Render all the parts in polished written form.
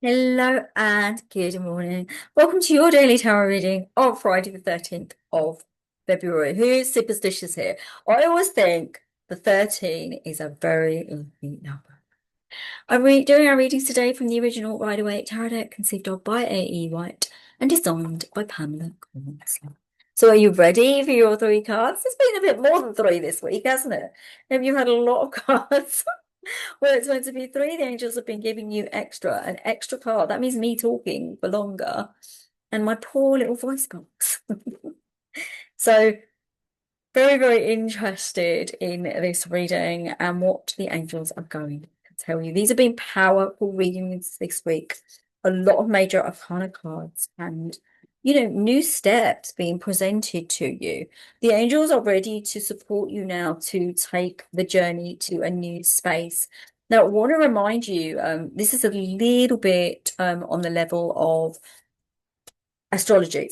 Hello and good morning. Welcome to your daily tarot reading on Friday, the 13th of February. Who's superstitious here? I always think the 13 is a very lucky number. I'm doing our readings today from the original Rider Waite Tarot Deck, conceived of by A.E. White and designed by Pamela Coleman Smith. So are you ready for your three cards? It's been a bit more than three this week, hasn't it? Have you had a lot of cards? Well, it's meant to be three. The angels have been giving you an extra card. That means me talking for longer and my poor little voice box. So very, very interested in this reading and what the angels are going to tell you. These have been powerful readings this week. A lot of major arcana cards and, new steps being presented to you. The angels are ready to support you now to take the journey to a new space. Now, I want to remind you, this is a little bit on the level of astrology.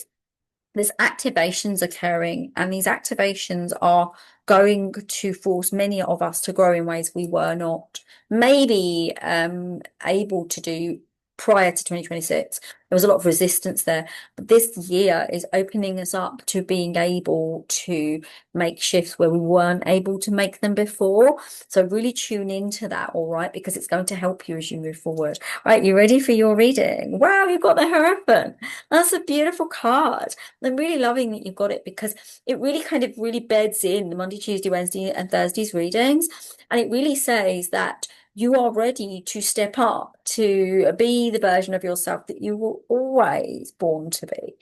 There's activations occurring, and these activations are going to force many of us to grow in ways we were not maybe able to do prior to 2026. There was a lot of resistance there, but this year is opening us up to being able to make shifts where we weren't able to make them before. So really tune into that, all right, because it's going to help you as you move forward. Right, you ready for your reading? Wow, you've got the Hierophant. That's a beautiful card. I'm really loving that you've got it because it really kind of really beds in the Monday, Tuesday, Wednesday, and Thursday's readings. And it really says that you are ready to step up to be the version of yourself that you were always born to be.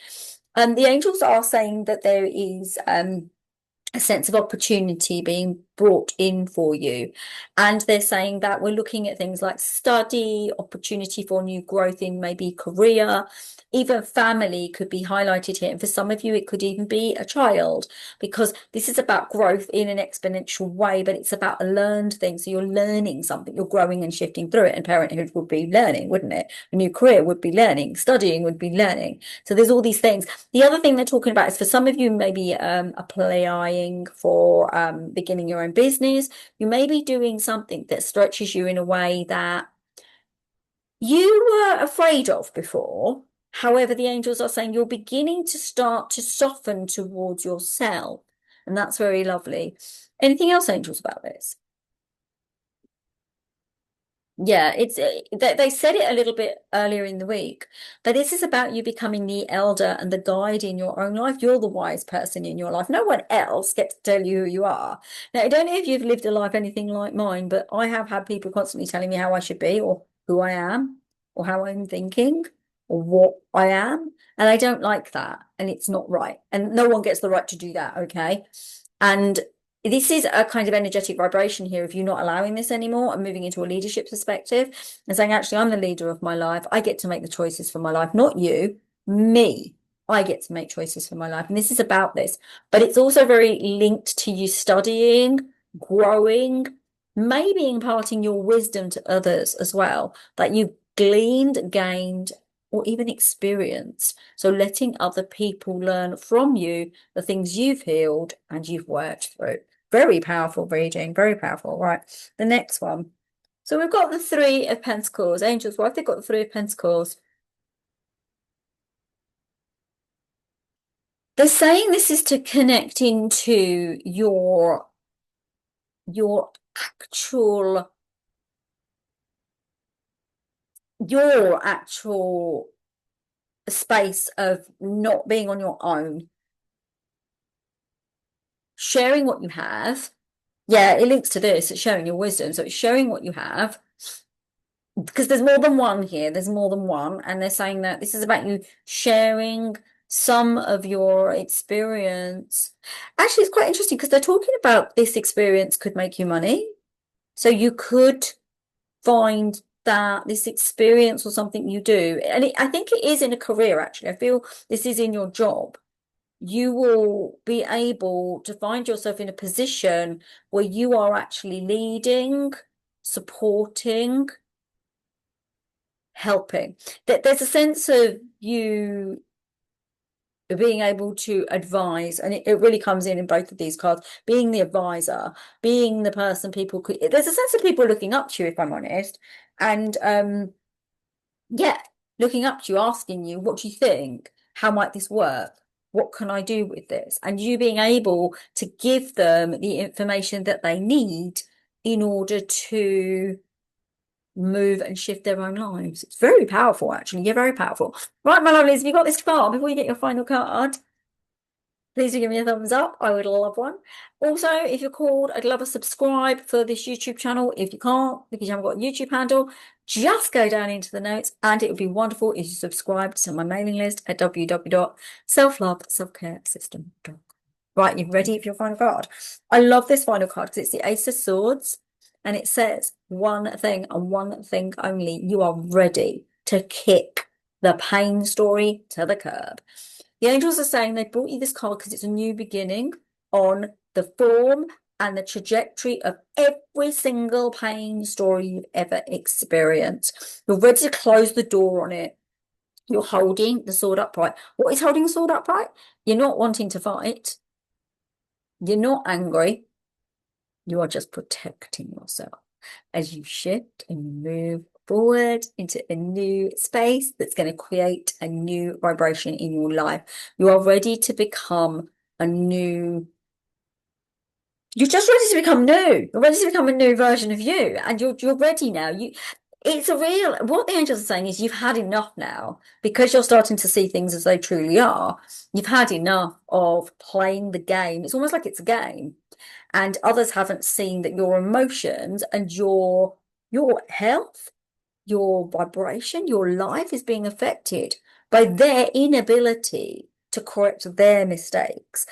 The angels are saying that there is a sense of opportunity being brought in for you. And they're saying that we're looking at things like study, opportunity for new growth in maybe career, even family could be highlighted here. And for some of you, it could even be a child, because this is about growth in an exponential way, but it's about a learned thing. So you're learning something, you're growing and shifting through it. And parenthood would be learning, wouldn't it? A new career would be learning, studying would be learning. So there's all these things. The other thing they're talking about is for some of you, maybe applying for beginning your own business. You may be doing something that stretches you in a way that you were afraid of before. However, the angels are saying you're beginning to start to soften towards yourself. And that's very lovely. Anything else, angels, about this? Yeah, it's they said it a little bit earlier in the week, but this is about you becoming the elder and the guide in your own life. You're the wise person in your life. No one else gets to tell you who you are. Now, I don't know if you've lived a life anything like mine, but I have had people constantly telling me how I should be or who I am or how I'm thinking or what I am. And I don't like that. And it's not right. And no one gets the right to do that, okay? And this is a kind of energetic vibration here if you're not allowing this anymore and moving into a leadership perspective and saying, actually, I'm the leader of my life. I get to make the choices for my life, not you, me. I get to make choices for my life. And this is about this, but it's also very linked to you studying, growing, maybe imparting your wisdom to others as well, that you've gleaned, gained, or even experienced. So letting other people learn from you the things you've healed and you've worked through. Very powerful reading, very powerful. Right, the next one. So we've got the Three of Pentacles. Angels, what have they got the Three of Pentacles? They're saying this is to connect into your actual your actual space of not being on your own, sharing what you have. Yeah, it links to this. It's showing your wisdom. So it's showing what you have because there's more than one here. There's more than one. And they're saying that this is about you sharing some of your experience. Actually, it's quite interesting because they're talking about this experience could make you money. So you could find that this experience or something you do, and I think it is in a career, actually. I feel this is in your job. You will be able to find yourself in a position where you are actually leading, supporting, helping. That there's a sense of you being able to advise, and it really comes in both of these cards, being the advisor, being the person people could, there's a sense of people looking up to you, if I'm honest. And yeah, looking up to you, asking you, what do you think? How might this work? What can I do with this? And you being able to give them the information that they need in order to move and shift their own lives. It's very powerful, actually. You're very powerful. Right, my lovelies, have you got this far before you get your final card? Please do give me a thumbs up. I would love one. Also, if you're called, I'd love a subscribe for this YouTube channel. If you can't, because you haven't got a YouTube handle, just go down into the notes and it would be wonderful if you subscribe to my mailing list at www.selfloveselfcaresystem.com. Right, you ready for your final card? I love this final card because it's the Ace of Swords and it says one thing and one thing only. You are ready to kick the pain story to the curb. The angels are saying they brought you this card because it's a new beginning on the form and the trajectory of every single pain story you've ever experienced. You're ready to close the door on it. You're holding the sword upright. What is holding the sword upright? You're not wanting to fight. You're not angry. You are just protecting yourself as you shift and move forward into a new space that's going to create a new vibration in your life. You are ready to become a new, you're just ready to become new. You're ready to become a new version of you. And you're ready now. It's a real, what the angels are saying is you've had enough now because you're starting to see things as they truly are. You've had enough of playing the game. It's almost like it's a game. And others haven't seen that your emotions and your health, your vibration, your life is being affected by their inability to correct their mistakes.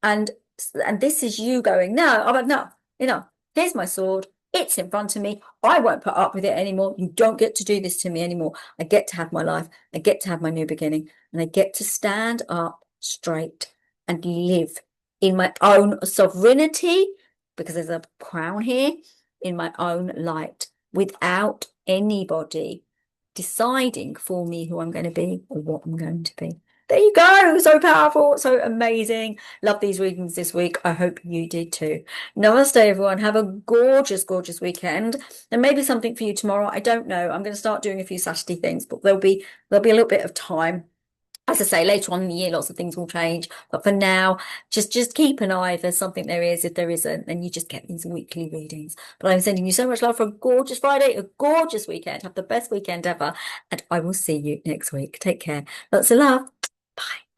And and this is you going, no, I'm like, no, here's my sword. It's in front of me. I won't put up with it anymore. You don't get to do this to me anymore. I get to have my life. I get to have my new beginning. And I get to stand up straight and live in my own sovereignty, because there's a crown here, in my own light, without anybody deciding for me who I'm going to be or what I'm going to be. There you go. So powerful, so amazing. Love these readings this week. I hope you did too. Namaste, everyone. Have a gorgeous, gorgeous weekend. And maybe something for you tomorrow. I don't know. I'm going to start doing a few Saturday things, but there'll be a little bit of time. As I say, later on in the year, lots of things will change. But for now, just keep an eye if there's something there is. If there isn't, then you just get these weekly readings. But I'm sending you so much love for a gorgeous Friday, a gorgeous weekend. Have the best weekend ever. And I will see you next week. Take care. Lots of love. Bye.